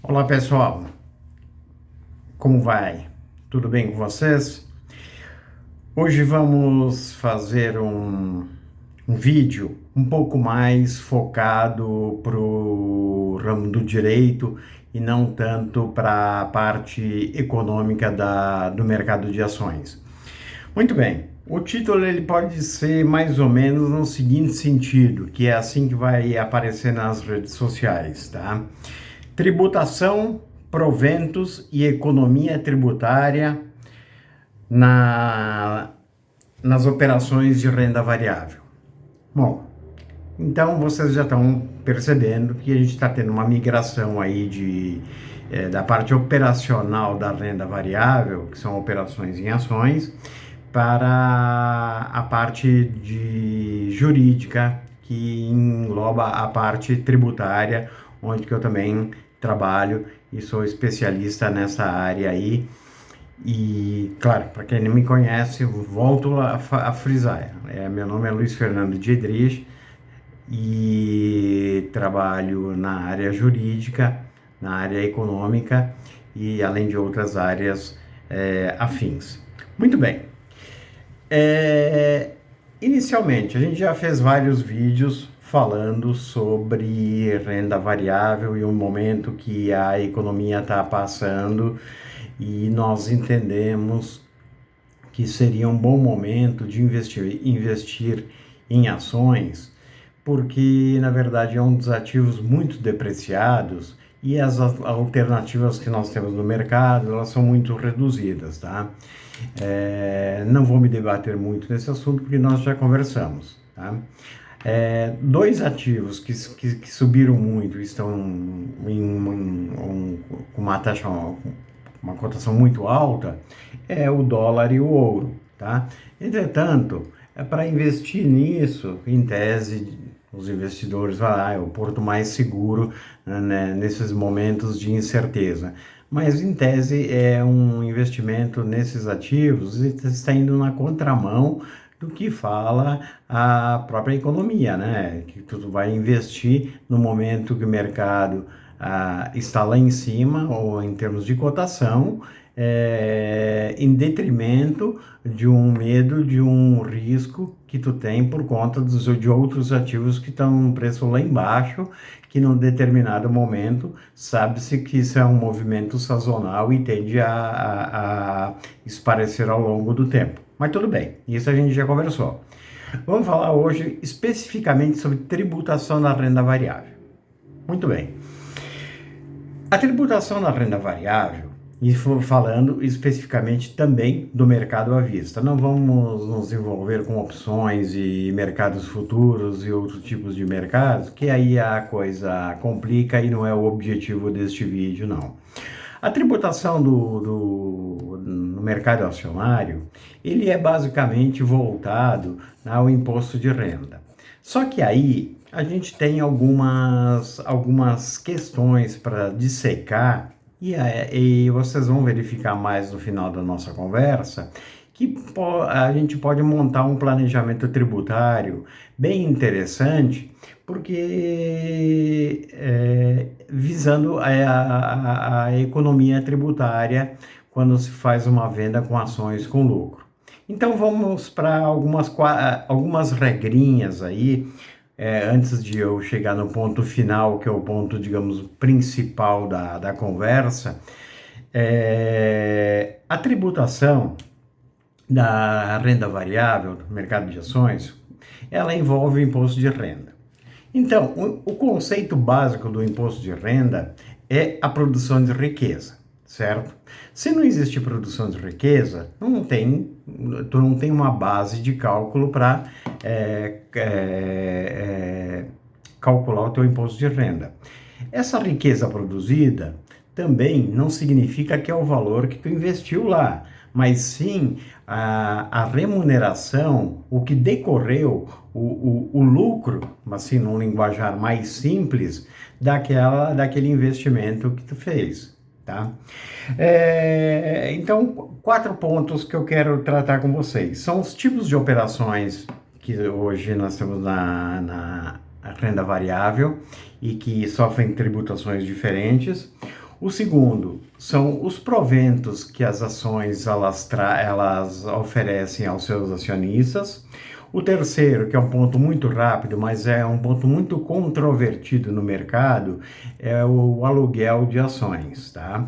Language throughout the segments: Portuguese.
Olá pessoal, como vai? Tudo bem com vocês? Hoje vamos fazer um vídeo um pouco mais focado para o ramo do direito e não tanto para a parte econômica do mercado de ações. Muito bem, o título ele pode ser mais ou menos no seguinte sentido, que é assim que vai aparecer nas redes sociais, tá? Tributação, proventos e economia tributária na, nas operações de renda variável. Bom, então vocês já estão percebendo que a gente está tendo uma migração aí da parte operacional da renda variável, que são operações em ações, para a parte jurídica, que engloba a parte tributária, onde que eu também trabalho e sou especialista nessa área aí. E, claro, para quem não me conhece, volto a frisar. Meu nome é Luiz Fernando Diedrich e trabalho na área jurídica, na área econômica e além de outras áreas afins. Muito bem. Inicialmente, a gente já fez vários vídeos falando sobre renda variável e o momento que a economia está passando, e nós entendemos que seria um bom momento de investir em ações, porque na verdade é um dos ativos muito depreciados e as alternativas que nós temos no mercado, elas são muito reduzidas, tá? Não vou me debater muito nesse assunto porque nós já conversamos, tá? Dois ativos que subiram muito, estão com uma taxa, uma cotação muito alta, é o dólar e o ouro, tá? Entretanto, para investir nisso, em tese, os investidores vão é o porto mais seguro, né, nesses momentos de incerteza. Mas, em tese, é um investimento nesses ativos e está indo na contramão do que fala a própria economia, né? Que tu vai investir no momento que o mercado está lá em cima, ou em termos de cotação, em detrimento de um medo, de um risco que tu tem por conta de outros ativos que estão no preço lá embaixo, que num determinado momento sabe-se que isso é um movimento sazonal e tende a esparecer ao longo do tempo. Mas tudo bem, isso a gente já conversou. Vamos falar hoje especificamente sobre tributação da renda variável. Muito bem. A tributação da renda variável, e falando especificamente também do mercado à vista. Não vamos nos envolver com opções e mercados futuros e outros tipos de mercados, que aí a coisa complica e não é o objetivo deste vídeo, não. A tributação no mercado acionário, ele é basicamente voltado ao imposto de renda. Só que aí a gente tem algumas questões para dissecar e vocês vão verificar mais no final da nossa conversa que a gente pode montar um planejamento tributário bem interessante, porque visando a economia tributária quando se faz uma venda com ações com lucro. Então vamos para algumas regrinhas aí, antes de eu chegar no ponto final, que é o ponto, digamos, principal da conversa. A tributação da renda variável do mercado de ações, ela envolve o imposto de renda. Então, o conceito básico do imposto de renda é a produção de riqueza, certo? Se não existe produção de riqueza, tu não tem uma base de cálculo para calcular o teu imposto de renda. Essa riqueza produzida também não significa que é o valor que tu investiu lá, mas sim a remuneração, o que decorreu, o lucro, assim, num linguajar mais simples, daquele investimento que tu fez. Tá? Então, 4 pontos que eu quero tratar com vocês. São os tipos de operações que hoje nós temos na renda variável e que sofrem tributações diferentes. O segundo são os proventos que as ações elas oferecem aos seus acionistas. O terceiro, que é um ponto muito rápido, mas é um ponto muito controvertido no mercado, é o aluguel de ações, tá?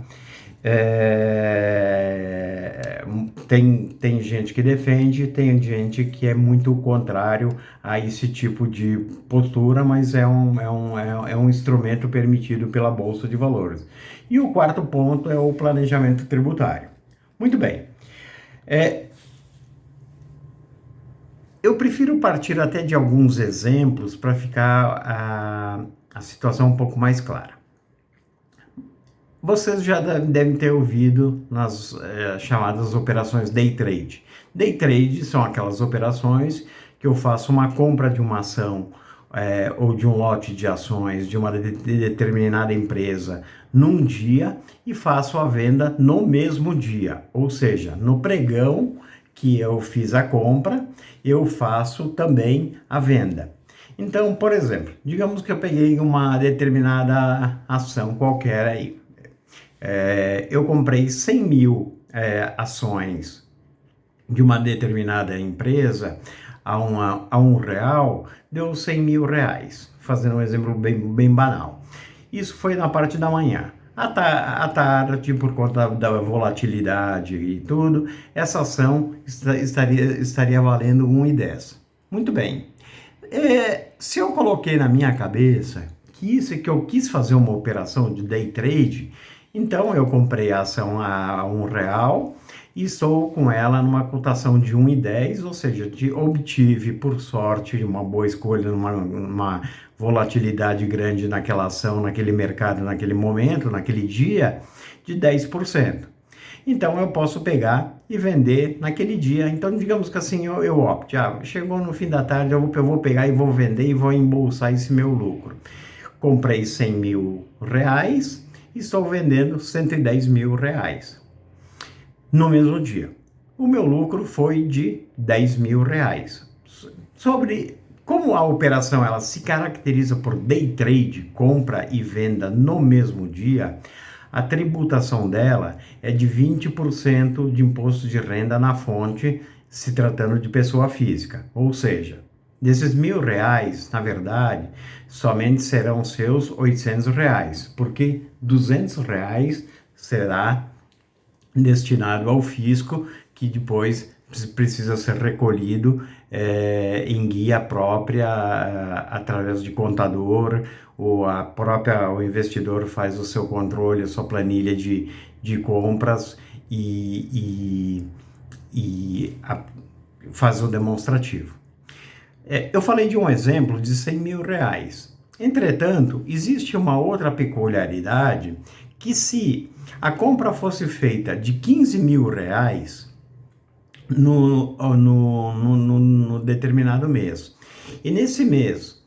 Tem gente que defende, tem gente que é muito contrário a esse tipo de postura, mas é um instrumento permitido pela Bolsa de Valores. E o quarto ponto é o planejamento tributário. Muito bem. Eu prefiro partir até de alguns exemplos para ficar a situação um pouco mais clara. Vocês já devem ter ouvido nas chamadas operações day trade. Day trade são aquelas operações que eu faço uma compra de uma ação ou de um lote de ações de uma determinada empresa num dia e faço a venda no mesmo dia, ou seja, no pregão que eu fiz a compra, eu faço também a venda. Então, por exemplo, digamos que eu peguei uma determinada ação qualquer aí. Eu comprei 100 mil ações de uma determinada empresa a um real, deu 100 mil reais, fazendo um exemplo bem banal. Isso foi na parte da manhã. À tarde, por conta da volatilidade e tudo, essa ação estaria valendo 1,10. Muito bem. Se eu coloquei na minha cabeça que eu quis fazer uma operação de day trade, então eu comprei a ação a R$ 1 e estou com ela numa cotação de 1,10, ou seja, obtive, por sorte, uma boa escolha, numa volatilidade grande naquela ação, naquele mercado, naquele momento, naquele dia, de 10%. Então eu posso pegar e vender naquele dia. Então digamos que assim eu opte, chegou no fim da tarde, eu vou pegar e vou vender e vou embolsar esse meu lucro. Comprei 100 mil reais, estou vendendo 110 mil reais no mesmo dia. O meu lucro foi de 10 mil reais. Sobre como a operação ela se caracteriza por day trade, compra e venda no mesmo dia, a tributação dela é de 20% de imposto de renda na fonte, se tratando de pessoa física. Ou seja, desses R$ 1.000, na verdade, somente serão seus R$ 800, porque R$ 200 será destinado ao fisco, que depois precisa ser recolhido em guia própria, através de contador, ou o investidor faz o seu controle, a sua planilha de compras e faz o demonstrativo. Eu falei de um exemplo de 100 mil reais. Entretanto, existe uma outra peculiaridade que se a compra fosse feita de 15 mil reais no determinado mês, e nesse mês,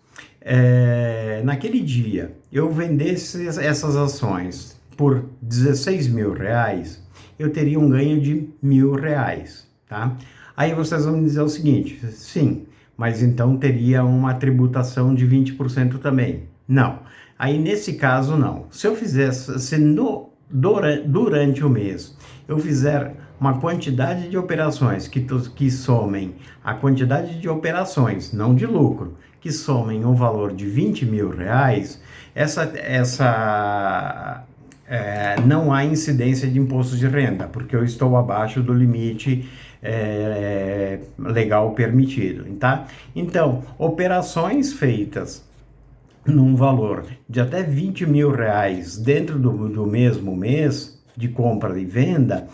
naquele dia, eu vendesse essas ações por 16 mil reais, eu teria um ganho de R$ 1.000, tá? Aí vocês vão me dizer o seguinte, sim, mas então teria uma tributação de 20% também. Não. Aí nesse caso não. Se eu fizesse, durante o mês, eu fizer uma quantidade de operações que somem a quantidade de operações, não de lucro, que somem um valor de 20 mil reais, não há incidência de imposto de renda, porque eu estou abaixo do limite legal permitido, tá? Então, operações feitas num valor de até 20 mil reais dentro do mesmo mês de compra e venda,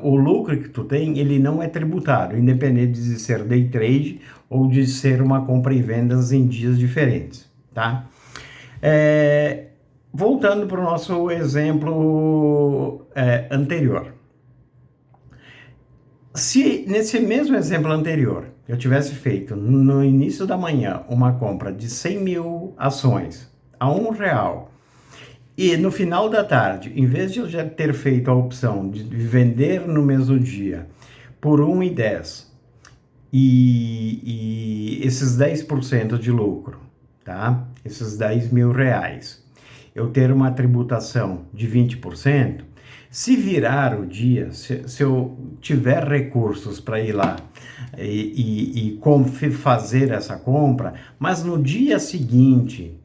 o lucro que tu tem, ele não é tributado, independente de ser day trade ou de ser uma compra e vendas em dias diferentes, tá? Voltando para o nosso exemplo anterior. Se nesse mesmo exemplo anterior eu tivesse feito no início da manhã uma compra de 100 mil ações a R$ 1 e no final da tarde, em vez de eu já ter feito a opção de vender no mesmo dia por 1,10 e esses 10% de lucro, tá? Esses 10 mil reais, eu ter uma tributação de 20%, se virar o dia, se eu tiver recursos para ir lá e fazer essa compra, mas no dia seguinte,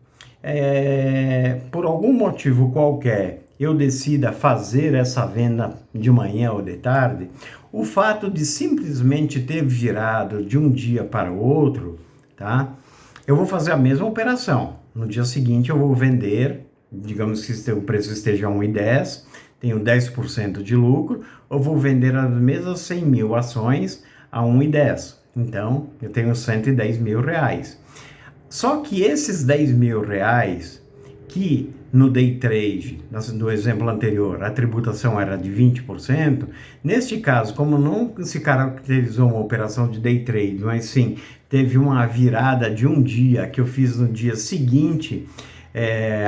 por algum motivo qualquer, eu decida fazer essa venda de manhã ou de tarde, o fato de simplesmente ter virado de um dia para o outro, tá? Eu vou fazer a mesma operação. No dia seguinte eu vou vender, digamos que o preço esteja a 1,10, tenho 10% de lucro, eu vou vender as mesmas 100 mil ações a 1,10. Então, eu tenho 110 mil reais. Só que esses 10 mil reais, que no day trade, no exemplo anterior, a tributação era de 20%, neste caso, como não se caracterizou uma operação de day trade, mas sim teve uma virada de um dia que eu fiz no dia seguinte,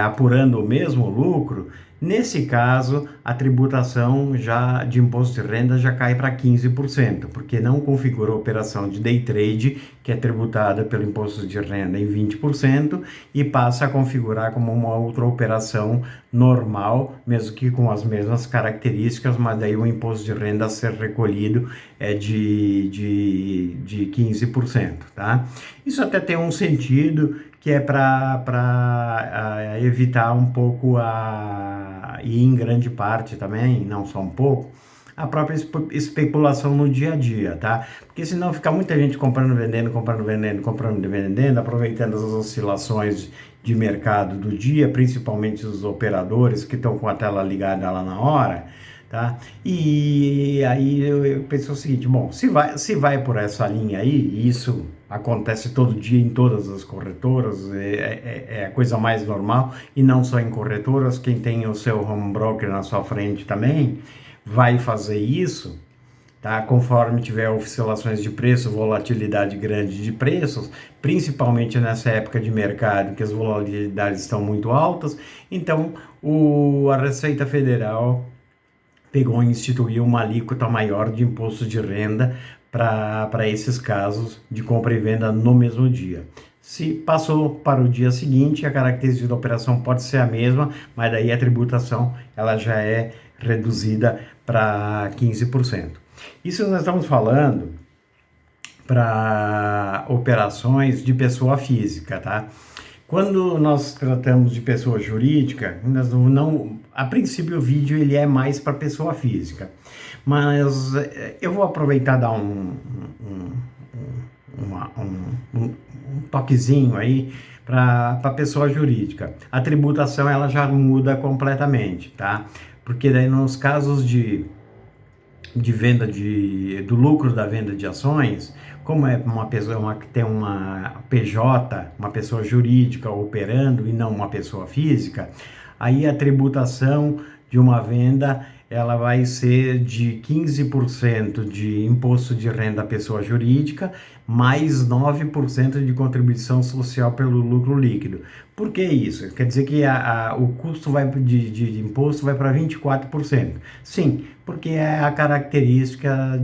apurando o mesmo lucro, nesse caso, a tributação já de imposto de renda já cai para 15%, porque não configura a operação de day trade, que é tributada pelo imposto de renda em 20%, e passa a configurar como uma outra operação normal, mesmo que com as mesmas características, mas daí o imposto de renda a ser recolhido é de 15%, tá? Isso até tem um sentido, que é para evitar um pouco e em grande parte também, não só um pouco, a própria especulação no dia a dia, tá? Porque senão fica muita gente comprando, vendendo, comprando, vendendo, comprando, vendendo, aproveitando as oscilações de mercado do dia, principalmente os operadores que estão com a tela ligada lá na hora, tá? E aí eu penso o seguinte, bom, se vai por essa linha aí, e isso acontece todo dia em todas as corretoras, é a coisa mais normal, e não só em corretoras, quem tem o seu home broker na sua frente também vai fazer isso, tá? Conforme tiver oscilações de preço, volatilidade grande de preços, principalmente nessa época de mercado que as volatilidades estão muito altas, então a Receita Federal pegou e instituiu uma alíquota maior de imposto de renda para esses casos de compra e venda no mesmo dia. Se passou para o dia seguinte, a característica da operação pode ser a mesma, mas daí a tributação ela já é reduzida para 15%. Isso nós estamos falando para operações de pessoa física, tá? Quando nós tratamos de pessoa jurídica, nós a princípio o vídeo ele é mais para pessoa física, mas eu vou aproveitar e dar um toquezinho aí para pessoa jurídica. A tributação ela já muda completamente, tá? Porque daí nos casos de venda do lucro da venda de ações, como é uma pessoa que tem uma PJ, uma pessoa jurídica operando e não uma pessoa física, aí a tributação de uma venda ela vai ser de 15% de imposto de renda à pessoa jurídica, mais 9% de contribuição social pelo lucro líquido. Por que isso? Quer dizer que o custo de imposto vai para 24%. Sim, porque é a característica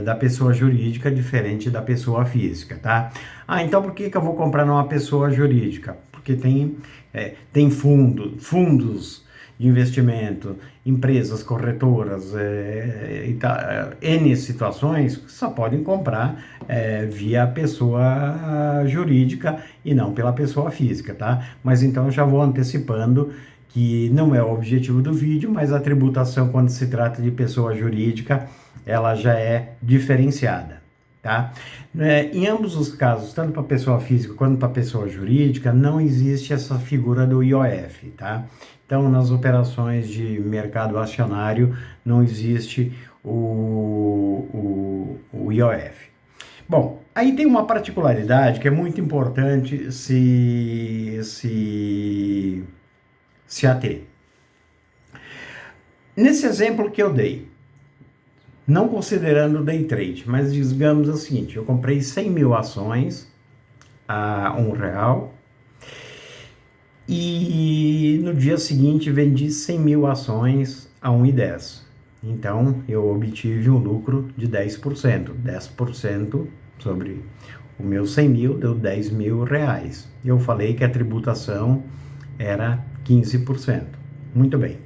da pessoa jurídica diferente da pessoa física, tá? Então por que eu vou comprar numa pessoa jurídica? Porque tem fundos de investimento, empresas, corretoras, N situações que só podem comprar via pessoa jurídica e não pela pessoa física, tá? Mas então eu já vou antecipando que não é o objetivo do vídeo, mas a tributação quando se trata de pessoa jurídica, ela já é diferenciada. Tá? Em ambos os casos, tanto para pessoa física quanto para pessoa jurídica, não existe essa figura do IOF, tá? Então, nas operações de mercado acionário, não existe o IOF. Bom, aí tem uma particularidade que é muito importante se ater. Nesse exemplo que eu dei, não considerando o day trade, mas digamos o seguinte, eu comprei 100 mil ações a R$1 e no dia seguinte vendi 100 mil ações a R$1,10. Então eu obtive um lucro de 10%. 10% sobre o meu 100 mil deu R$10 mil. Eu falei que a tributação era 15%. Muito bem.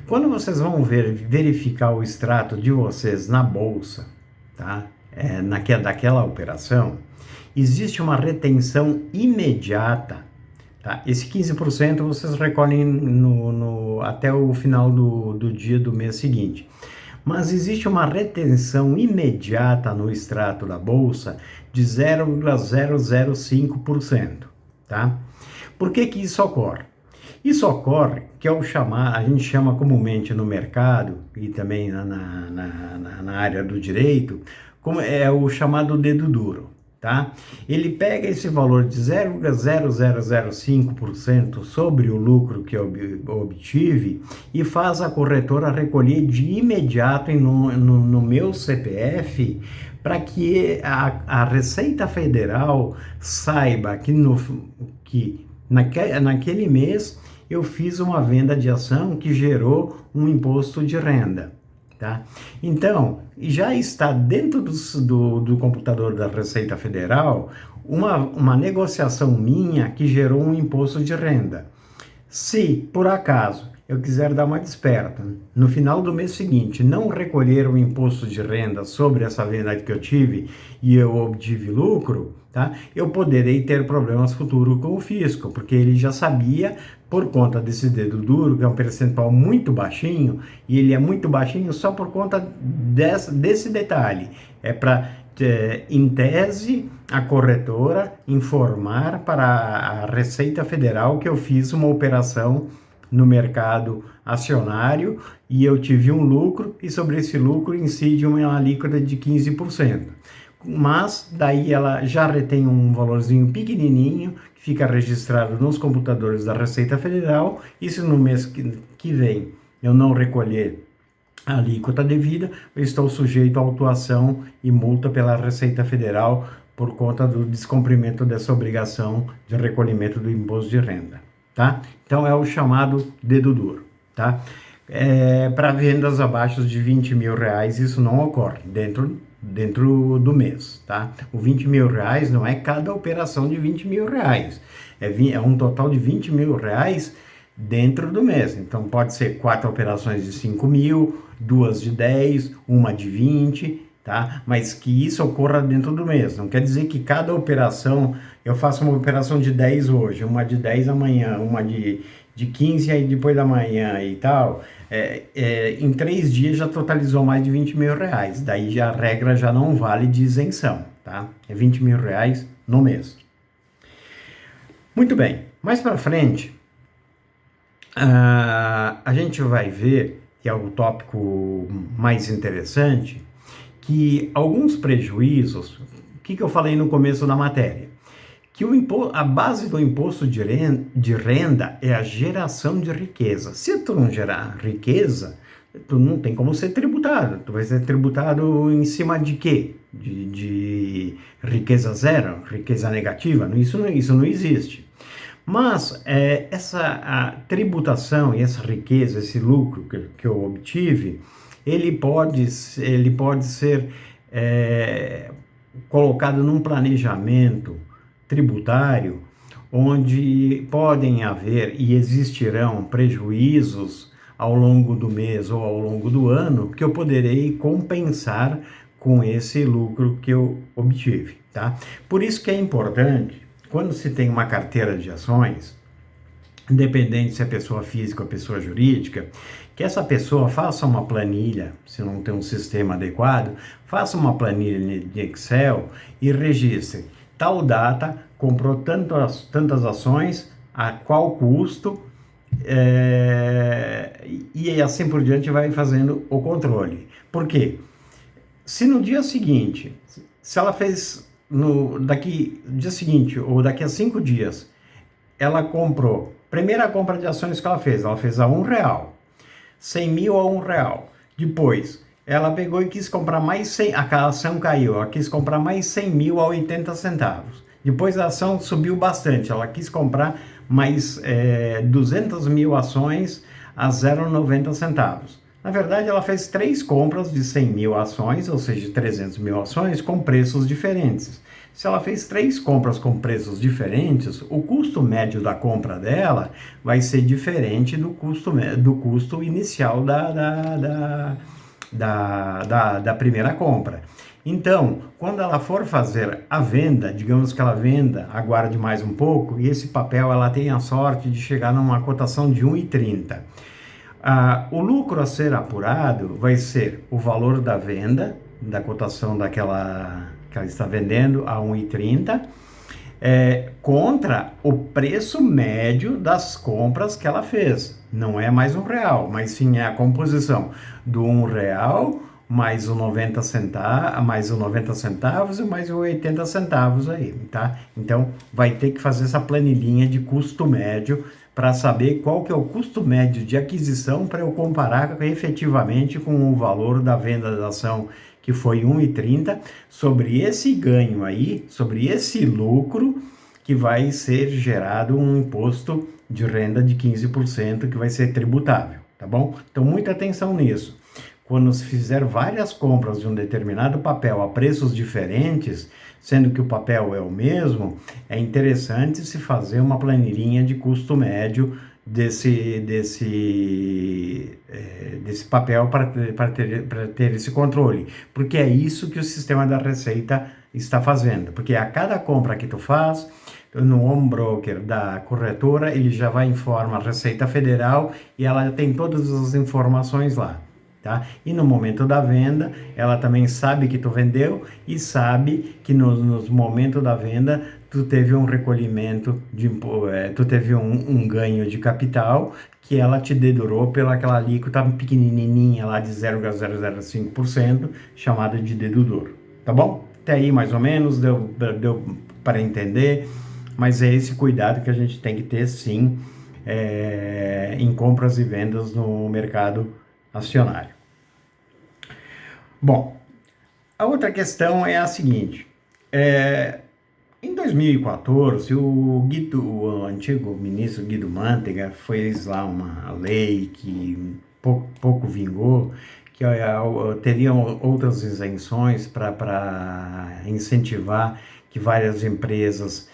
Quando vocês vão verificar o extrato de vocês na bolsa, tá? Daquela operação, existe uma retenção imediata, tá? Esse 15% vocês recolhem até o final do dia do mês seguinte. Mas existe uma retenção imediata no extrato da bolsa de 0,005%, tá? Por que que isso ocorre? Isso ocorre, que é a gente chama comumente no mercado e também na área do direito, como é o chamado dedo duro, tá? Ele pega esse valor de 0,0005% sobre o lucro que eu obtive e faz a corretora recolher de imediato no meu CPF, para que a Receita Federal saiba que naquele mês eu fiz uma venda de ação que gerou um imposto de renda, tá? Então, já está dentro do computador da Receita Federal uma negociação minha que gerou um imposto de renda. Se, por acaso, eu quiser dar uma desperta, no final do mês seguinte, não recolher o imposto de renda sobre essa venda que eu tive e eu obtive lucro, tá? Eu poderei ter problemas futuros com o fisco, porque ele já sabia, por conta desse dedo duro, que é um percentual muito baixinho, e ele é muito baixinho só por conta desse detalhe. É para, em tese, a corretora informar para a Receita Federal que eu fiz uma operação no mercado acionário e eu tive um lucro, e sobre esse lucro incide uma alíquota de 15%. Mas daí ela já retém um valorzinho pequenininho, que fica registrado nos computadores da Receita Federal, e se no mês que vem eu não recolher a alíquota devida, eu estou sujeito a autuação e multa pela Receita Federal por conta do descumprimento dessa obrigação de recolhimento do imposto de renda, tá? Então é o chamado dedo duro, tá? Para vendas abaixo de R$20 mil, isso não ocorre dentro do mês, tá? O R$20 mil não é cada operação de R$20 mil, é um total de R$20 mil dentro do mês. Então pode ser 4 operações de 5 mil, 2 de 10, uma de 20, tá? Mas que isso ocorra dentro do mês. Não quer dizer que cada operação, eu faço uma operação de 10 hoje, uma de 10 amanhã, uma de 15 aí depois da manhã e tal. Em 3 dias já totalizou mais de R$20 mil. Daí já, a regra já não vale de isenção, tá? É R$20 mil no mês. Muito bem. Mais para frente, a gente vai ver, que é o tópico mais interessante, que alguns prejuízos, o que eu falei no começo da matéria, que a base do imposto de renda é a geração de riqueza. Se tu não gerar riqueza, tu não tem como ser tributado. Tu vai ser tributado em cima de quê? De riqueza zero, riqueza negativa? Isso não existe. Mas essa tributação e essa riqueza, esse lucro que eu obtive, ele pode ser colocado num planejamento tributário, onde podem haver e existirão prejuízos ao longo do mês ou ao longo do ano, que eu poderei compensar com esse lucro que eu obtive, tá? Por isso que é importante, quando se tem uma carteira de ações, independente se é pessoa física ou pessoa jurídica, que essa pessoa faça uma planilha, se não tem um sistema adequado, faça uma planilha de Excel e registre: tal data, comprou tantas ações, a qual custo, e assim por diante vai fazendo o controle. Por quê? Se no dia seguinte, se ela fez dia seguinte ou daqui a 5 dias, ela comprou, primeira compra de ações que ela fez a R$1, 100 mil a R$1. Depois, ela pegou e quis comprar mais 100, a ação caiu, ela quis comprar mais 100 mil a 80 centavos. Depois a ação subiu bastante, ela quis comprar mais 200 mil ações a 0,90 centavos. Na verdade, ela fez 3 compras de 100 mil ações, ou seja, 300 mil ações, com preços diferentes. Se ela fez 3 compras com preços diferentes, o custo médio da compra dela vai ser diferente do custo inicial da primeira compra. Então, quando ela for fazer a venda, digamos que ela venda, aguarde mais um pouco, e esse papel ela tem a sorte de chegar numa cotação de 1,30. O lucro a ser apurado vai ser o valor da venda, da cotação daquela que ela está vendendo a 1,30, contra o preço médio das compras que ela fez. Não é mais R$ 1, mas sim é a composição do R$ 1 mais o 90 centavos, mais o 90 centavos e mais o 80 centavos aí, tá? Então, vai ter que fazer essa planilhinha de custo médio para saber qual que é o custo médio de aquisição para eu comparar efetivamente com o valor da venda da ação, que foi 1,30, sobre esse ganho aí, sobre esse lucro, que vai ser gerado um imposto de renda de 15% que vai ser tributável, tá bom? Então, muita atenção nisso. Quando se fizer várias compras de um determinado papel a preços diferentes, sendo que o papel é o mesmo, é interessante se fazer uma planilhinha de custo médio desse papel para ter esse controle, porque é isso que o sistema da Receita está fazendo, porque a cada compra que tu faz, no home broker da corretora, ele já vai informar a Receita Federal e ela tem todas as informações lá. Tá? E no momento da venda, ela também sabe que tu vendeu e sabe que nos momentos da venda tu teve um recolhimento, tu teve um ganho de capital que ela te dedurou pelaquela alíquota pequenininha lá de 0,005%, chamada de dedudor. Tá bom? Até aí mais ou menos, deu para entender, mas é esse cuidado que a gente tem que ter sim em compras e vendas no mercado acionário. Bom, a outra questão é a seguinte: em 2014, o antigo ministro Guido Mantega fez lá uma lei que pouco vingou, que teriam outras isenções para incentivar que várias empresas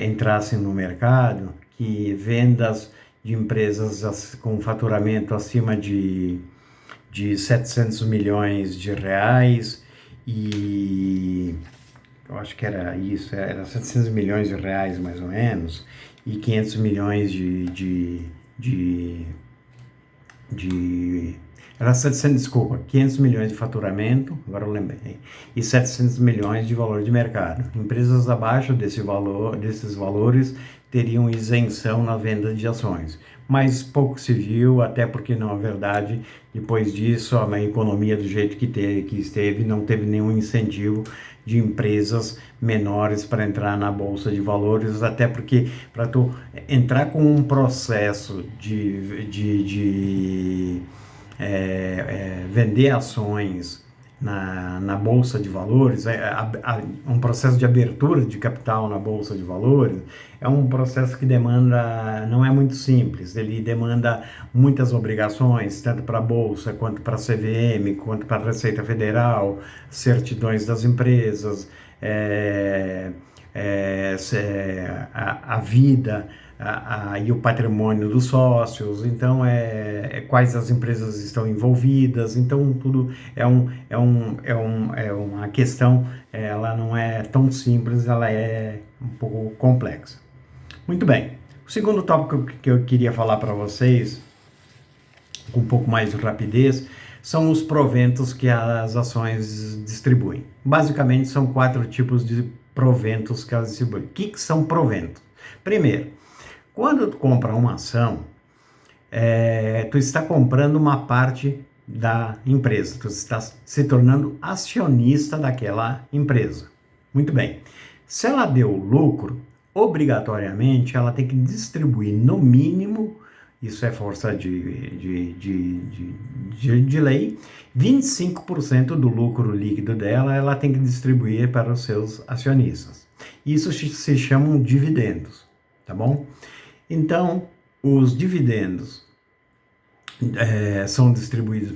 entrassem no mercado, que vendas de empresas com faturamento acima de 700 milhões de reais, e eu acho que era isso, era 700 milhões de reais mais ou menos, e 500 milhões era 700, desculpa, 500 milhões de faturamento, agora eu lembrei, e 700 milhões de valor de mercado. Empresas abaixo desses valores teriam isenção na venda de ações, mas pouco se viu, até porque, na verdade, depois disso, a economia do jeito que esteve, não teve nenhum incentivo de empresas menores para entrar na Bolsa de Valores, até porque para tu entrar com um processo de vender ações na Bolsa de Valores, um processo de abertura de capital na Bolsa de Valores, é um processo que não é muito simples, ele demanda muitas obrigações, tanto para a Bolsa, quanto para a CVM, quanto para a Receita Federal, certidões das empresas, a vida e o patrimônio dos sócios, então quais as empresas estão envolvidas, então tudo é uma questão, ela não é tão simples, ela é um pouco complexa. Muito bem, o segundo tópico que eu queria falar para vocês, com um pouco mais de rapidez, são os proventos que as ações distribuem. Basicamente, são 4 tipos de proventos que elas distribuem. O que são proventos? Primeiro, quando tu compra uma ação, tu está comprando uma parte da empresa, tu está se tornando acionista daquela empresa. Muito bem. Se ela deu lucro, obrigatoriamente ela tem que distribuir no mínimo, isso é força de lei, 25% do lucro líquido dela ela tem que distribuir para os seus acionistas. Isso se chamam dividendos, tá bom? Então, os dividendos são distribuídos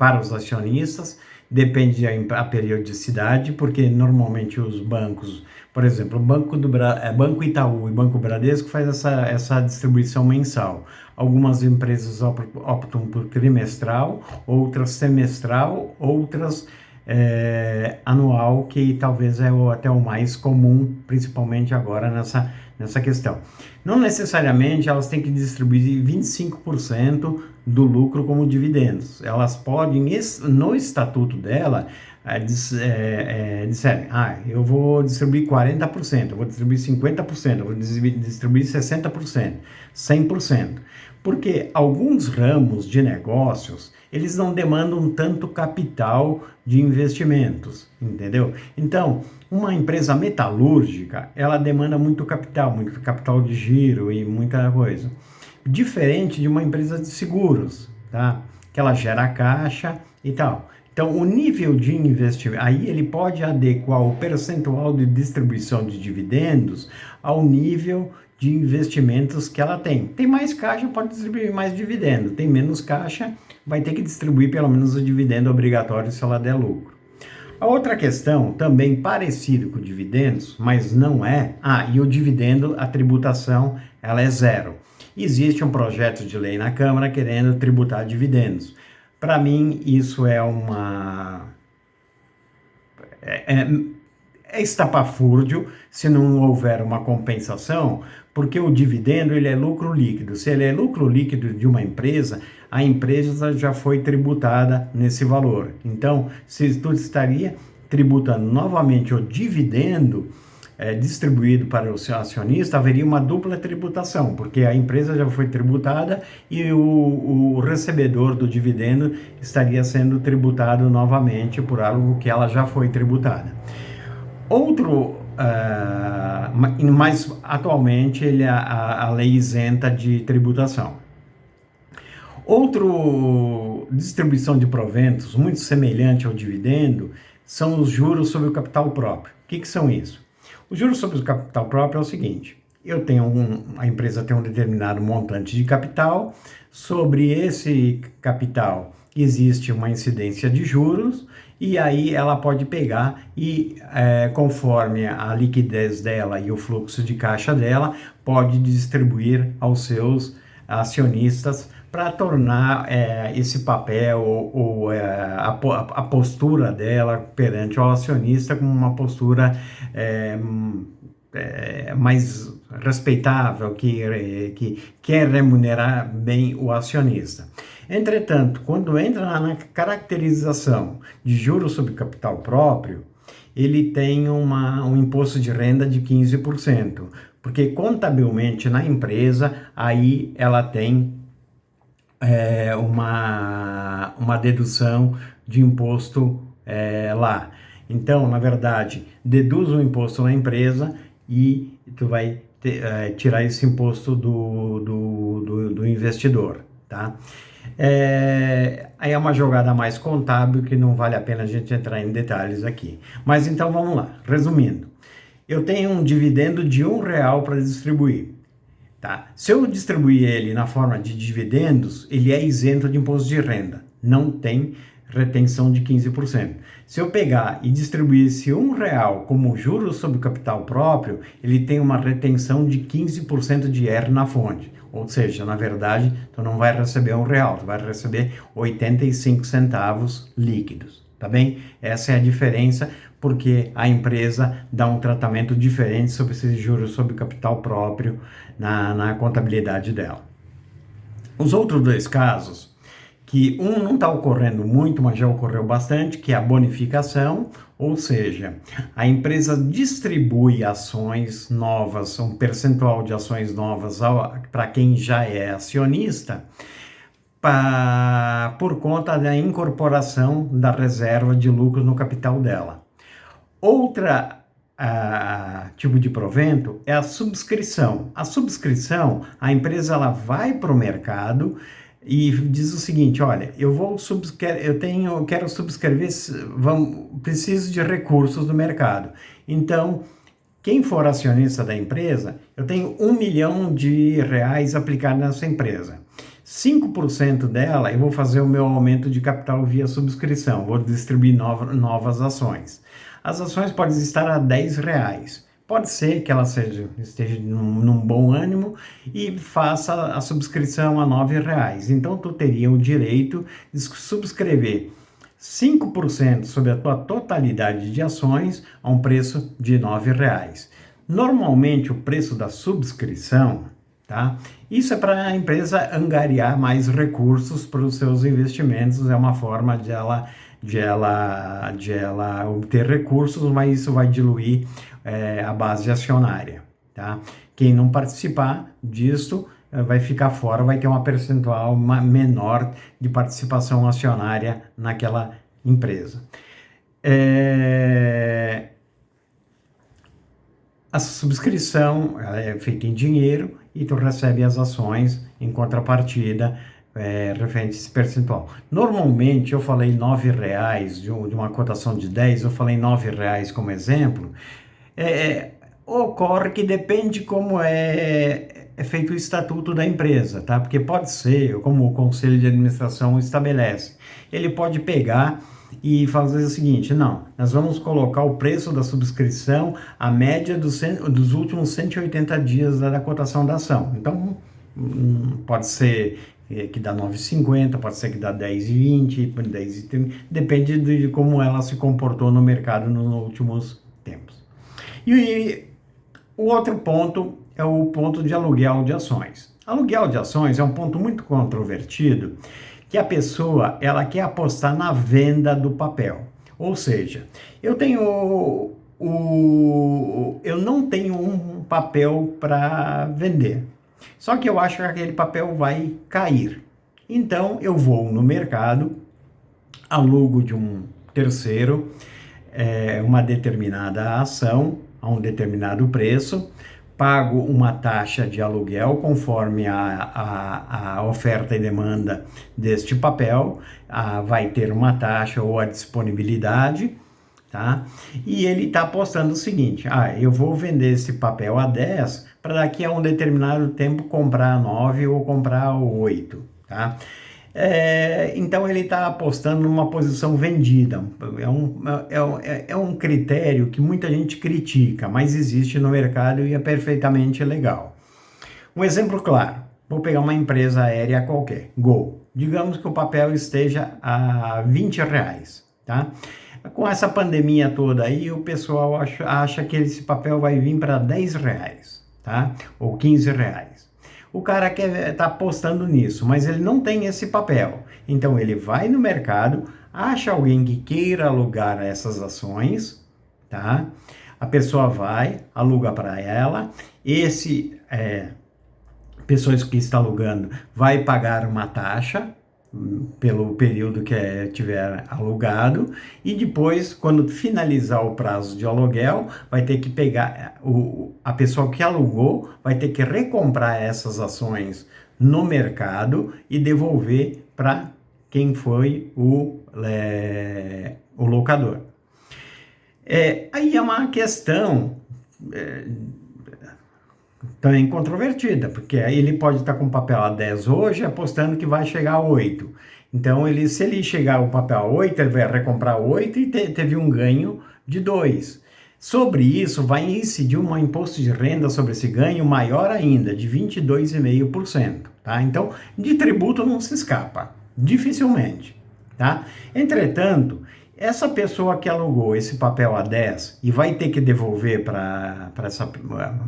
para os acionistas, depende da periodicidade, porque normalmente os bancos, por exemplo, Banco Itaú e Banco Bradesco faz essa distribuição mensal. Algumas empresas optam por trimestral, outras semestral, outras anual, que talvez é até o mais comum, principalmente agora nessa questão. Não necessariamente elas têm que distribuir 25% do lucro como dividendos. Elas podem, no estatuto dela, disserem, eu vou distribuir 40%, eu vou distribuir 50%, eu vou distribuir 60%, 100%. Porque alguns ramos de negócios, eles não demandam tanto capital de investimentos, entendeu? Então, uma empresa metalúrgica, ela demanda muito capital de giro e muita coisa. Diferente de uma empresa de seguros, tá? Que ela gera caixa e tal. Então, o nível de investimento, aí ele pode adequar o percentual de distribuição de dividendos ao nível de investimentos que ela tem. Tem mais caixa, pode distribuir mais dividendo. Tem menos caixa, vai ter que distribuir pelo menos o dividendo obrigatório se ela der lucro. A outra questão, também parecido com dividendos, mas não é, e o dividendo, a tributação, ela é zero. Existe um projeto de lei na Câmara querendo tributar dividendos. Para mim, isso é estapafúrdio se não houver uma compensação, porque o dividendo ele é lucro líquido. Se ele é lucro líquido de uma empresa, a empresa já foi tributada nesse valor. Então, se tu estaria tributando novamente o dividendo distribuído para o seu acionista, haveria uma dupla tributação, porque a empresa já foi tributada e o recebedor do dividendo estaria sendo tributado novamente por algo que ela já foi tributada. Mas atualmente a lei isenta de tributação. Outro distribuição de proventos, muito semelhante ao dividendo, são os juros sobre o capital próprio. O que são isso? Os juros sobre o capital próprio é o seguinte: a empresa tem um determinado montante de capital, sobre esse capital existe uma incidência de juros, e aí ela pode pegar e, conforme a liquidez dela e o fluxo de caixa dela, pode distribuir aos seus acionistas para tornar esse papel ou a postura dela perante o acionista como uma postura mais respeitável, que quer remunerar bem o acionista. Entretanto, quando entra na caracterização de juros sobre capital próprio, ele tem um imposto de renda de 15%, porque contabilmente na empresa, aí ela tem uma dedução de imposto lá. Então, na verdade, deduz o imposto na empresa e tu vai tirar esse imposto do investidor, tá? Aí é uma jogada mais contábil que não vale a pena a gente entrar em detalhes aqui. Mas então vamos lá, resumindo. Eu tenho um dividendo de R$1 para distribuir. Tá? Se eu distribuir ele na forma de dividendos, ele é isento de imposto de renda. Não tem retenção de 15%. Se eu pegar e distribuir esse R$1 como juros sobre o capital próprio, ele tem uma retenção de 15% de IR na fonte. Ou seja, na verdade, tu não vai receber R$1, tu vai receber 85 centavos líquidos, tá bem? Essa é a diferença, porque a empresa dá um tratamento diferente sobre esses juros sobre capital próprio na contabilidade dela. Os outros dois casos, que um não está ocorrendo muito, mas já ocorreu bastante, que é a bonificação, ou seja, a empresa distribui ações novas, um percentual de ações novas para quem já é acionista, por conta da incorporação da reserva de lucro no capital dela. Outra tipo de provento é a subscrição. A subscrição, a empresa ela vai para o mercado e diz o seguinte: olha, quero subscrever, preciso de recursos do mercado. Então, quem for acionista da empresa, eu tenho R$1 milhão aplicado nessa empresa. 5% dela eu vou fazer o meu aumento de capital via subscrição, vou distribuir novas ações. As ações podem estar a R$ 10. Pode ser que ela esteja num bom ânimo e faça a subscrição a R$ 9. Então, tu teria o direito de subscrever 5% sobre a tua totalidade de ações a um preço de R$ 9. Normalmente, o preço da subscrição, tá? Isso é para a empresa angariar mais recursos para os seus investimentos, é uma forma de ela obter recursos, mas isso vai diluir a base acionária, tá? Quem não participar disso vai ficar fora, vai ter uma percentual menor de participação acionária naquela empresa. A subscrição é feita em dinheiro e tu recebe as ações em contrapartida referente a esse percentual. Normalmente eu falei R$ 9 de uma cotação de 10, eu falei R$ 9 como exemplo. Ocorre que depende como é feito o estatuto da empresa, tá? Porque pode ser, como o conselho de administração estabelece, ele pode pegar e fazer o seguinte: não, nós vamos colocar o preço da subscrição à média dos últimos 180 dias da cotação da ação. Então, pode ser que dá 9,50, pode ser que dá 10,20, 10,30, depende de como ela se comportou no mercado nos últimos tempos. E o outro ponto é o ponto de aluguel de ações. Aluguel de ações é um ponto muito controvertido, que a pessoa ela quer apostar na venda do papel. Ou seja, eu não tenho um papel para vender. Só que eu acho que aquele papel vai cair. Então eu vou no mercado, alugo de um terceiro uma determinada ação a um determinado preço, pago uma taxa de aluguel conforme a oferta e demanda deste papel, vai ter uma taxa ou a disponibilidade, tá? E ele está apostando o seguinte: eu vou vender esse papel a 10 para daqui a um determinado tempo comprar 9 ou comprar 8, tá? Então ele está apostando numa posição vendida. É um critério que muita gente critica, mas existe no mercado e é perfeitamente legal. Um exemplo claro: vou pegar uma empresa aérea qualquer, Gol. Digamos que o papel esteja a R$ 20, tá? Com essa pandemia toda aí, o pessoal acha que esse papel vai vir para R$ 10, tá? Ou R$ 15. O cara tá apostando nisso, mas ele não tem esse papel. Então ele vai no mercado, acha alguém que queira alugar essas ações, tá? A pessoa vai, aluga para ela, pessoa que está alugando vai pagar uma taxa pelo período que tiver alugado, e depois, quando finalizar o prazo de aluguel, vai ter que pegar, a pessoa que alugou vai ter que recomprar essas ações no mercado e devolver para quem foi o locador. Aí é uma questão também controvertida, porque aí ele pode estar com papel a 10 hoje, apostando que vai chegar a 8. Então, se ele chegar o papel a 8, ele vai recomprar 8 e teve um ganho de 2. Sobre isso, vai incidir um imposto de renda sobre esse ganho maior ainda, de 22,5%. Tá? Então, de tributo não se escapa, dificilmente. Tá? Entretanto, essa pessoa que alugou esse papel a 10 e vai ter que devolver para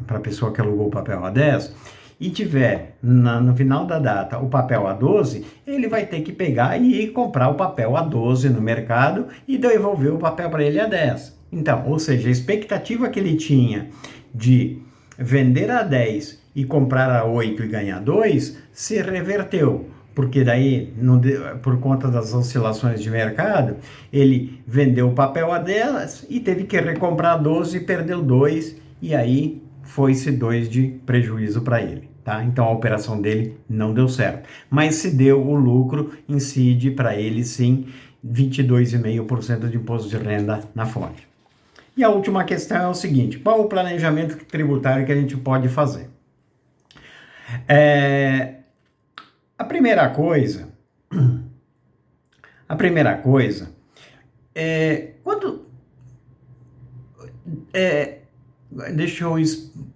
a pessoa que alugou o papel a 10 e tiver no final da data o papel a 12, ele vai ter que pegar e comprar o papel a 12 no mercado e devolver o papel para ele a 10. Então, ou seja, a expectativa que ele tinha de vender a 10 e comprar a 8 e ganhar 2 se reverteu. Porque daí, por conta das oscilações de mercado, ele vendeu o papel a 10 e teve que recomprar 12 e perdeu 2, e aí foi-se 2 de prejuízo para ele, tá? Então a operação dele não deu certo. Mas se deu o lucro, incide para ele sim 22,5% de imposto de renda na fonte. E a última questão é o seguinte: qual o planejamento tributário que a gente pode fazer? A primeira coisa, a primeira coisa quando é, deixa eu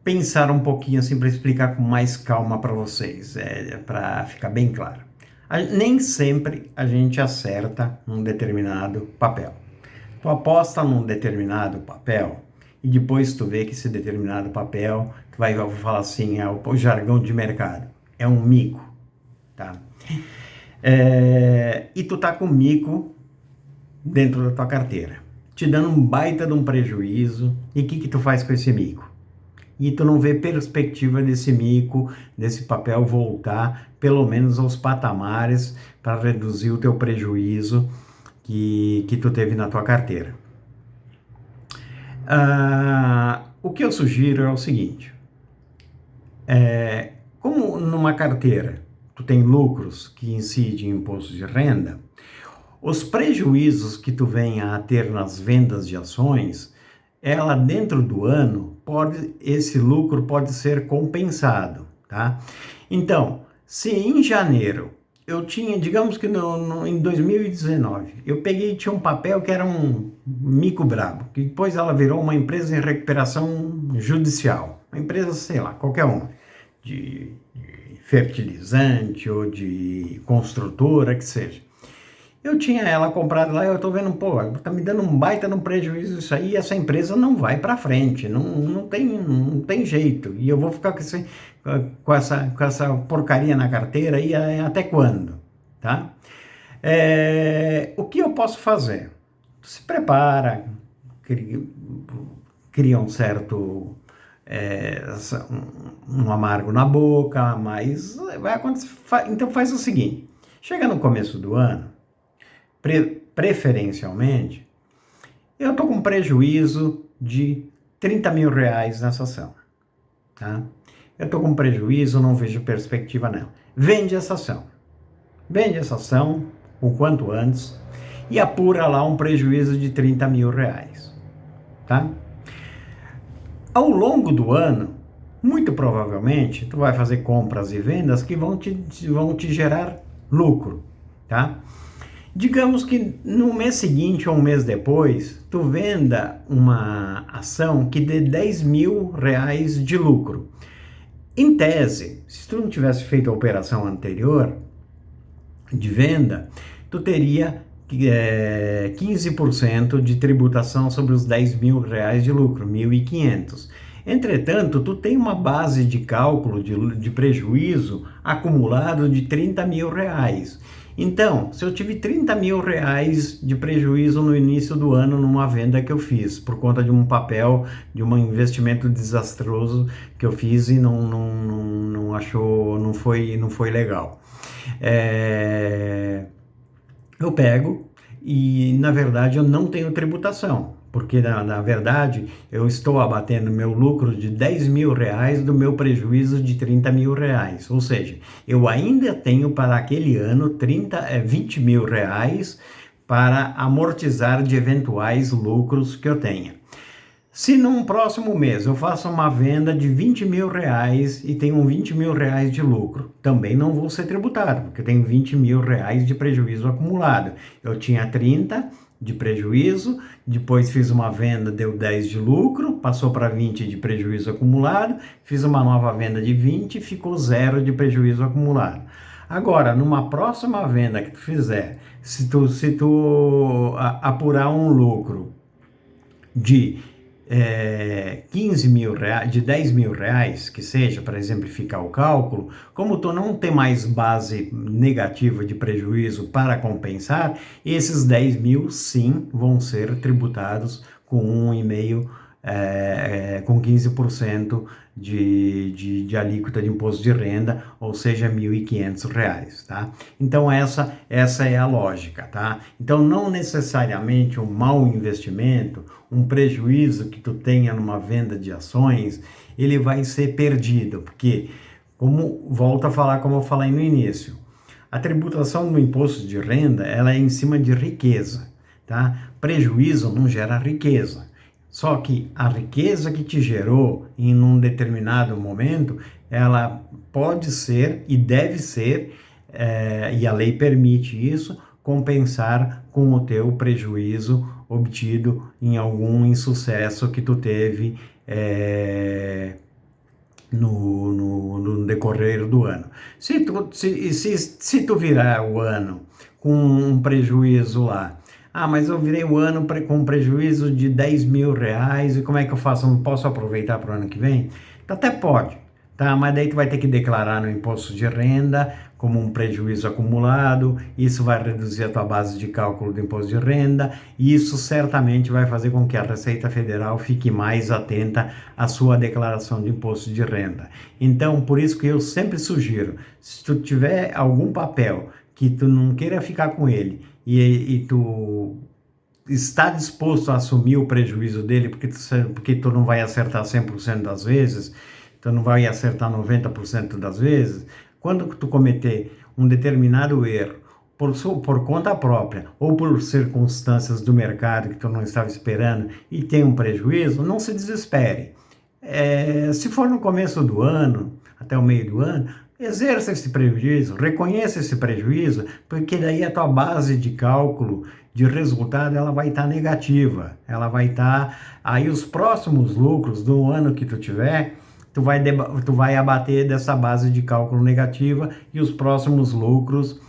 pensar um pouquinho assim para explicar com mais calma para vocês, para ficar bem claro. Nem sempre a gente acerta um determinado papel. Tu aposta num determinado papel e depois tu vê que esse determinado papel, tu vai falar assim, é o jargão de mercado, é um mico, tá? E tu tá com mico dentro da tua carteira, te dando um baita de um prejuízo, e o que tu faz com esse mico? E tu não vê perspectiva desse mico, desse papel voltar, pelo menos aos patamares, para reduzir o teu prejuízo que tu teve na tua carteira. O que eu sugiro é o seguinte, como numa carteira tu tem lucros que incidem em imposto de renda, os prejuízos que tu venha a ter nas vendas de ações, ela dentro do ano, esse lucro pode ser compensado, tá? Então, se em janeiro eu tinha, digamos que em 2019, eu tinha um papel que era um mico brabo, que depois ela virou uma empresa em recuperação judicial, uma empresa, sei lá, qualquer uma, de fertilizante ou de construtora, que seja. Eu tinha ela comprada lá, eu tô vendo, pô, tá me dando um baita no prejuízo isso aí, essa empresa não vai para frente, não tem jeito. E eu vou ficar com essa porcaria na carteira aí até quando, tá? O que eu posso fazer? Se prepara, cria um certo um amargo na boca, mas vai acontecer. Então faz o seguinte, chega no começo do ano, preferencialmente, eu estou com prejuízo de 30 mil reais nessa ação, tá? Eu estou com prejuízo, não vejo perspectiva nela. Vende essa ação o quanto antes e apura lá um prejuízo de 30 mil reais, tá? Ao longo do ano, muito provavelmente, tu vai fazer compras e vendas que vão te gerar lucro, tá? Digamos que no mês seguinte ou um mês depois, tu venda uma ação que dê 10 mil reais de lucro. Em tese, se tu não tivesse feito a operação anterior de venda, tu teria 15% de tributação sobre os 10 mil reais de lucro, 1.500. Entretanto, tu tem uma base de cálculo de prejuízo acumulado de 30 mil reais. Então, se eu tive 30 mil reais de prejuízo no início do ano numa venda que eu fiz, por conta de um papel, de um investimento desastroso que eu fiz e não foi legal. Eu pego e, na verdade, eu não tenho tributação, porque, na verdade, eu estou abatendo meu lucro de 10 mil reais do meu prejuízo de 30 mil reais. Ou seja, eu ainda tenho para aquele ano 20 mil reais para amortizar de eventuais lucros que eu tenha. Se num próximo mês eu faço uma venda de 20 mil reais e tenho 20 mil reais de lucro, também não vou ser tributado, porque eu tenho 20 mil reais de prejuízo acumulado. Eu tinha 30 de prejuízo, depois fiz uma venda, deu 10 de lucro, passou para 20 de prejuízo acumulado, fiz uma nova venda de 20, ficou 0 de prejuízo acumulado. Agora, numa próxima venda que tu fizer, se tu apurar um lucro de 15 mil reais, de 10 mil reais, que seja, para exemplificar o cálculo, como tu não tem mais base negativa de prejuízo para compensar, esses 10 mil sim vão ser tributados com 1,5%, com 15% de alíquota de imposto de renda, ou seja, R$ 1.500, tá? Então essa é a lógica, tá? Então não necessariamente um mau investimento, um prejuízo que tu tenha numa venda de ações, ele vai ser perdido, porque, volto a falar como eu falei no início, a tributação do imposto de renda, ela é em cima de riqueza, tá? Prejuízo não gera riqueza. Só que a riqueza que te gerou em um determinado momento, ela pode ser e deve ser e a lei permite isso, compensar com o teu prejuízo obtido em algum insucesso que tu teve no decorrer do ano. Se tu virar o ano com um prejuízo lá, mas eu virei o ano com um prejuízo de 10 mil reais, e como é que eu faço? Eu não posso aproveitar para o ano que vem? Então, até pode, tá? Mas daí tu vai ter que declarar no imposto de renda como um prejuízo acumulado, isso vai reduzir a tua base de cálculo do imposto de renda, e isso certamente vai fazer com que a Receita Federal fique mais atenta à sua declaração de imposto de renda. Então, por isso que eu sempre sugiro, se tu tiver algum papel que tu não queira ficar com ele, e tu está disposto a assumir o prejuízo dele, porque tu não vai acertar 100% das vezes, tu não vai acertar 90% das vezes, quando tu cometer um determinado erro por conta própria ou por circunstâncias do mercado que tu não estava esperando e tem um prejuízo, não se desespere. Se for no começo do ano, até o meio do ano, exerça esse prejuízo, reconheça esse prejuízo, porque daí a tua base de cálculo de resultado ela vai estar negativa, ela vai estar, aí os próximos lucros do ano que tu tiver, tu vai abater dessa base de cálculo negativa, e os próximos lucros,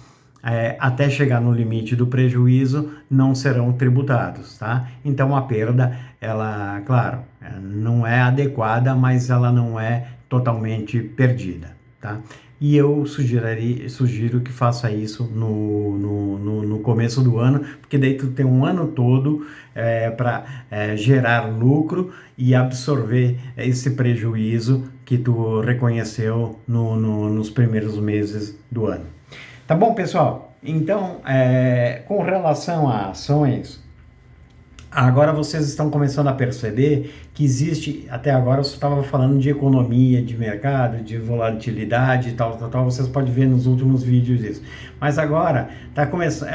até chegar no limite do prejuízo, não serão tributados, tá? Então a perda, ela, claro, não é adequada, mas ela não é totalmente perdida, tá? E eu sugiro que faça isso no começo do ano, porque daí tu tem um ano todo para gerar lucro e absorver esse prejuízo que tu reconheceu nos primeiros meses do ano. Tá bom, pessoal? Então, com relação a ações, agora vocês estão começando a perceber que existe, até agora eu estava falando de economia, de mercado, de volatilidade e tal, vocês podem ver nos últimos vídeos isso. Mas agora, tá começando,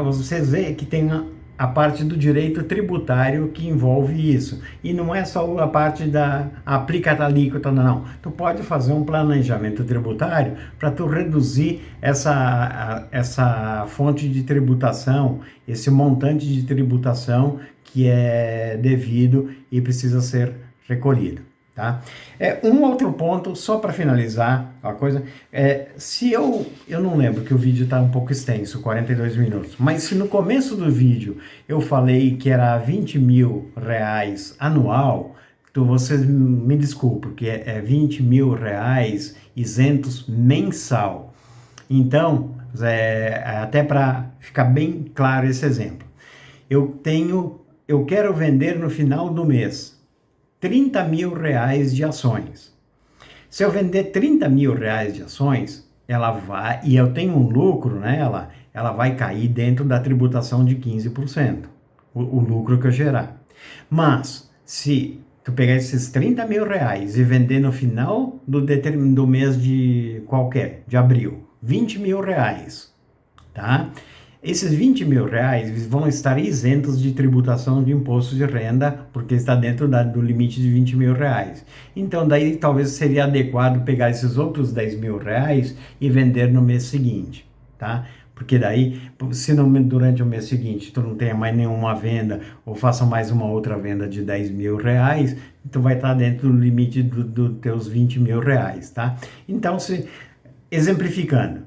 vocês veem que tem a parte do direito tributário que envolve isso. E não é só a parte da aplica a alíquota, não. Tu pode fazer um planejamento tributário para tu reduzir essa fonte de tributação, esse montante de tributação que é devido e precisa ser recolhido. Tá? Um outro ponto, só para finalizar a coisa, se eu não lembro, que o vídeo está um pouco extenso, 42 minutos, mas se no começo do vídeo eu falei que era 20 mil reais anual, então vocês me desculpem, porque é 20 mil reais isentos mensal. Então, até para ficar bem claro esse exemplo, eu quero vender no final do mês 30 mil reais de ações. Se eu vender 30 mil reais de ações, ela vai, e eu tenho um lucro nela, ela vai cair dentro da tributação de 15%, o lucro que eu gerar. Mas, se tu pegar esses 30 mil reais e vender no final do mês de abril, 20 mil reais, tá? Esses 20 mil reais vão estar isentos de tributação de imposto de renda, porque está dentro do limite de 20 mil reais. Então, daí talvez seria adequado pegar esses outros 10 mil reais e vender no mês seguinte, tá? Porque daí, se durante o mês seguinte tu não tenha mais nenhuma venda, ou faça mais uma outra venda de 10 mil reais, tu vai estar dentro do limite dos teus 20 mil reais, tá? Então, exemplificando,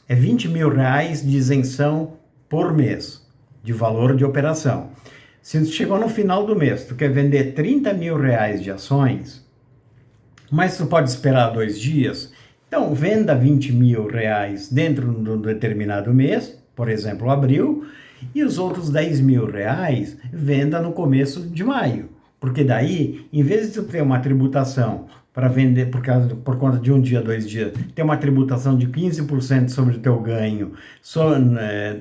20 mil reais de isenção por mês, de valor de operação. Se chegou no final do mês, tu quer vender 30 mil reais de ações, mas tu pode esperar 2 dias, então venda 20 mil reais dentro de um determinado mês, por exemplo, abril, e os outros 10 mil reais venda no começo de maio. Porque daí, em vez de tu ter uma tributação para vender por conta de um dia, 2 dias, ter uma tributação de 15% sobre o teu ganho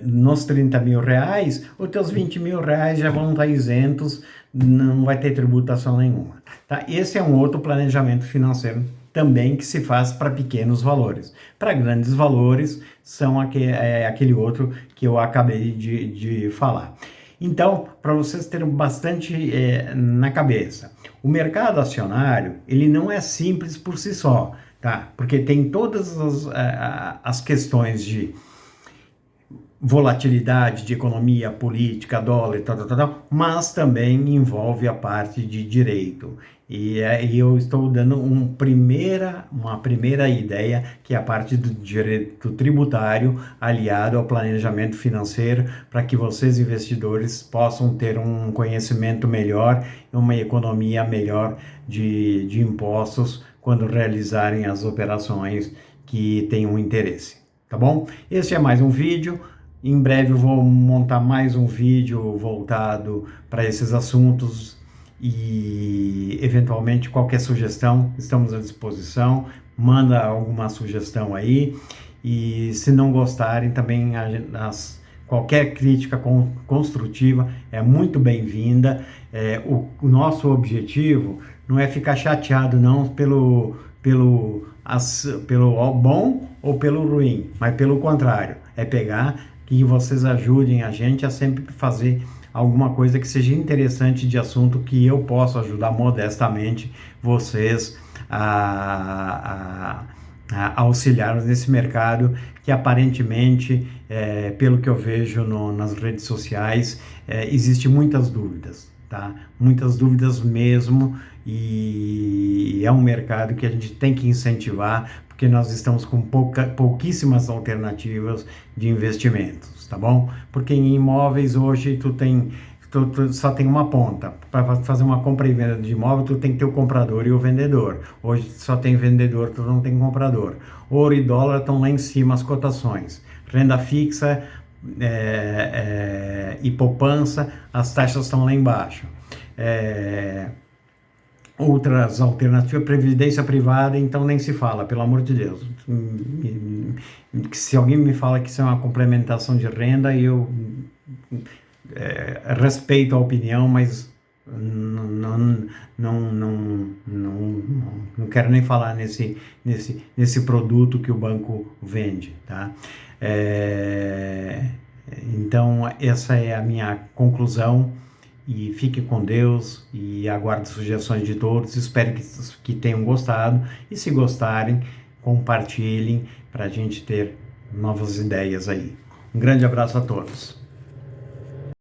nos 30 mil reais, os teus 20 mil reais já vão estar isentos, não vai ter tributação nenhuma. Tá? Esse é um outro planejamento financeiro também que se faz para pequenos valores. Para grandes valores, são aquele outro que eu acabei de falar. Então, para vocês terem bastante na cabeça, o mercado acionário, ele não é simples por si só. tá? Porque tem todas as questões de volatilidade de economia, política, dólar e tal, mas também envolve a parte de direito. E eu estou dando uma primeira ideia, que é a parte do direito tributário aliado ao planejamento financeiro, para que vocês, investidores, possam ter um conhecimento melhor e uma economia melhor de impostos quando realizarem as operações que tenham interesse. Tá bom? Esse é mais um vídeo. Em breve eu vou montar mais um vídeo voltado para esses assuntos e, eventualmente, qualquer sugestão, estamos à disposição. Manda alguma sugestão aí e, se não gostarem, também qualquer crítica construtiva é muito bem-vinda. O nosso objetivo não é ficar chateado não pelo bom ou pelo ruim, mas pelo contrário, é pegar que vocês ajudem a gente a sempre fazer alguma coisa que seja interessante de assunto, que eu possa ajudar modestamente vocês a auxiliar nesse mercado que aparentemente, pelo que eu vejo nas redes sociais, existe muitas dúvidas, tá? Muitas dúvidas mesmo, e é um mercado que a gente tem que incentivar, porque nós estamos com pouquíssimas alternativas de investimentos, tá bom? Porque em imóveis hoje tu só tem uma ponta. Para fazer uma compra e venda de imóvel, tu tem que ter o comprador e o vendedor. Hoje só tem vendedor, tu não tem comprador. Ouro e dólar estão lá em cima as cotações. Renda fixa e poupança, as taxas estão lá embaixo. Outras alternativas, previdência privada, então nem se fala, pelo amor de Deus. Se alguém me fala que isso é uma complementação de renda, eu respeito a opinião, mas não quero nem falar nesse produto que o banco vende, tá? Então, essa é a minha conclusão. E fique com Deus e aguardo sugestões de todos. Espero que tenham gostado. E, se gostarem, compartilhem para a gente ter novas ideias aí. Um grande abraço a todos.